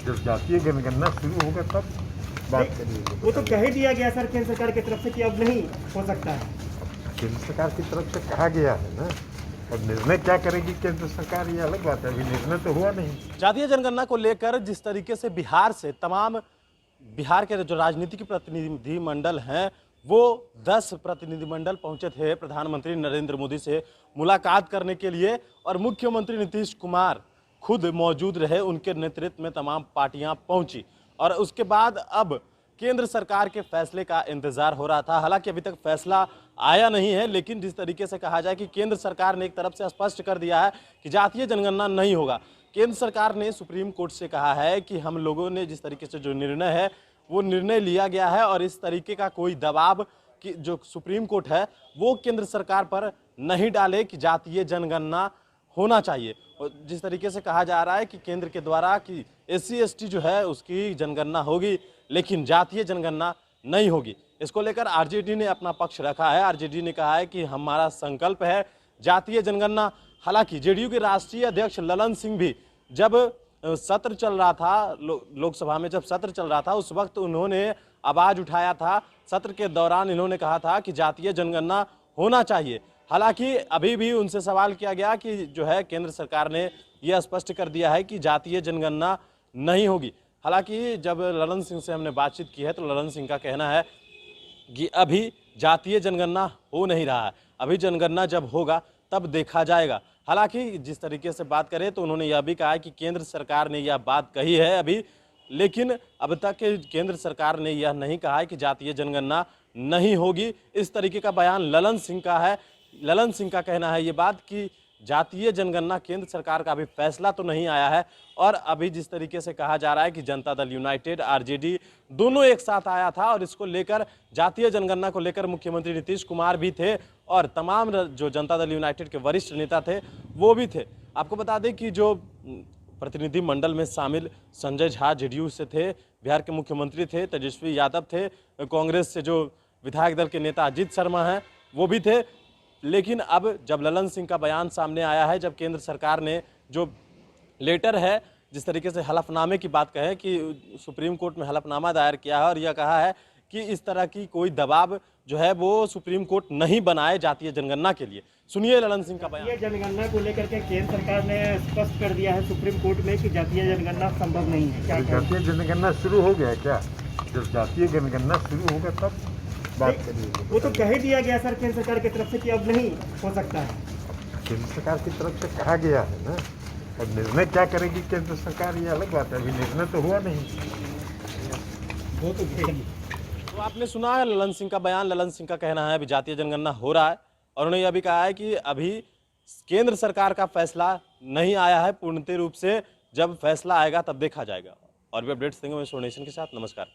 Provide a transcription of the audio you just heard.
जब जातीय जनगणना शुरू होगा तब बात करिए। वो तो कह ही दिया गया सर केंद्र सरकार की तरफ से कि अब नहीं हो सकता है। केंद्र सरकार की तरफ से कहा गया है ना, अब निर्णय क्या करेगी केंद्र सरकार ये अलग बात है, अभी निर्णय तो हुआ नहीं। जातीय जनगणना को लेकर जिस तरीके से बिहार से तमाम बिहार के जो राजनीतिक प्रतिनिधिमंडल हैं वो 10 प्रतिनिधिमंडल पहुंचे थे प्रधानमंत्री नरेंद्र मोदी से मुलाकात करने के लिए और मुख्यमंत्री नीतीश कुमार खुद मौजूद रहे, उनके नेतृत्व में तमाम पार्टियां पहुंची और उसके बाद अब केंद्र सरकार के फैसले का इंतजार हो रहा था। हालांकि अभी तक फैसला आया नहीं है, लेकिन जिस तरीके से कहा जाए कि केंद्र सरकार ने एक तरफ से स्पष्ट कर दिया है कि जातीय जनगणना नहीं होगा। केंद्र सरकार ने सुप्रीम कोर्ट से कहा है कि हम लोगों ने जिस तरीके से जो निर्णय है वो निर्णय लिया गया है और इस तरीके का कोई दबाव कि जो सुप्रीम कोर्ट है वो केंद्र सरकार पर नहीं डाले कि जातीय जनगणना होना चाहिए। और जिस तरीके से कहा जा रहा है कि केंद्र के द्वारा कि SC/ST जो है उसकी जनगणना होगी लेकिन जातीय जनगणना नहीं होगी, इसको लेकर RJD ने अपना पक्ष रखा है। RJD ने कहा है कि हमारा संकल्प है जातीय जनगणना। हालांकि JDU के राष्ट्रीय अध्यक्ष ललन सिंह भी जब सत्र चल रहा था लोकसभा में, जब सत्र चल रहा था उस वक्त उन्होंने आवाज उठाया था। सत्र के दौरान इन्होंने कहा था कि जातीय जनगणना होना चाहिए। हालांकि अभी भी उनसे सवाल किया गया कि जो है केंद्र सरकार ने यह स्पष्ट कर दिया है कि जातीय जनगणना नहीं होगी। हालांकि जब ललन सिंह से हमने बातचीत की है तो ललन सिंह का कहना है कि अभी जातीय जनगणना हो नहीं रहा है, अभी जनगणना जब होगा तब देखा जाएगा। हालांकि जिस तरीके से बात करें तो उन्होंने यह भी कहा है कि केंद्र सरकार ने यह बात कही है अभी, लेकिन अब तक केंद्र सरकार ने यह नहीं कहा है कि जातीय जनगणना नहीं होगी। इस तरीके का बयान ललन सिंह का है। ललन सिंह का कहना है ये बात कि जातीय जनगणना केंद्र सरकार का अभी फैसला तो नहीं आया है और अभी जिस तरीके से कहा जा रहा है कि जनता दल यूनाइटेड RJD दोनों एक साथ आया था और इसको लेकर जातीय जनगणना को लेकर मुख्यमंत्री नीतीश कुमार भी थे और तमाम जो जनता दल यूनाइटेड के वरिष्ठ नेता थे वो भी थे। आपको बता दें कि जो प्रतिनिधि मंडल में शामिल संजय झा JDU से थे, बिहार के मुख्यमंत्री थे, तेजस्वी यादव थे, कांग्रेस से जो विधायक दल के नेता अजीत शर्मा हैं वो भी थे। लेकिन अब जब ललन सिंह का बयान सामने आया है, जब केंद्र सरकार ने जो लेटर है जिस तरीके से हलफनामे की बात कहें कि सुप्रीम कोर्ट में हलफनामा दायर किया है और यह कहा है कि इस तरह की कोई दबाव जो है वो सुप्रीम कोर्ट नहीं बनाए जातीय जनगणना के लिए। सुनिए ललन सिंह का बयान। ये जनगणना को लेकर के केंद्र सरकार ने स्पष्ट कर दिया है सुप्रीम कोर्ट में कि जातीय जनगणना संभव नहीं है। क्या जातीय जनगणना शुरू हो गया क्या? जब जातीय जनगणना शुरू होगा तब बात करिए। वो तो कह ही दिया गया सर केंद्र सरकार की तरफ से कि अब नहीं हो सकता है। केंद्र सरकार की तरफ से कहा गया है ना, अब निर्णय क्या करेगी केंद्र सरकार ये अलग बात है, अभी निर्णय तो हुआ नहीं। वो तो आपने सुना है ललन सिंह का बयान। ललन सिंह का कहना है अभी जातीय जनगणना हो रहा है और उन्होंने यह भी कहा है कि अभी केंद्र सरकार का फैसला नहीं आया है पूर्णतः रूप से, जब फैसला आएगा तब देखा जाएगा। और भी अपडेट्स देंगे मैं सोनेशन के साथ। नमस्कार।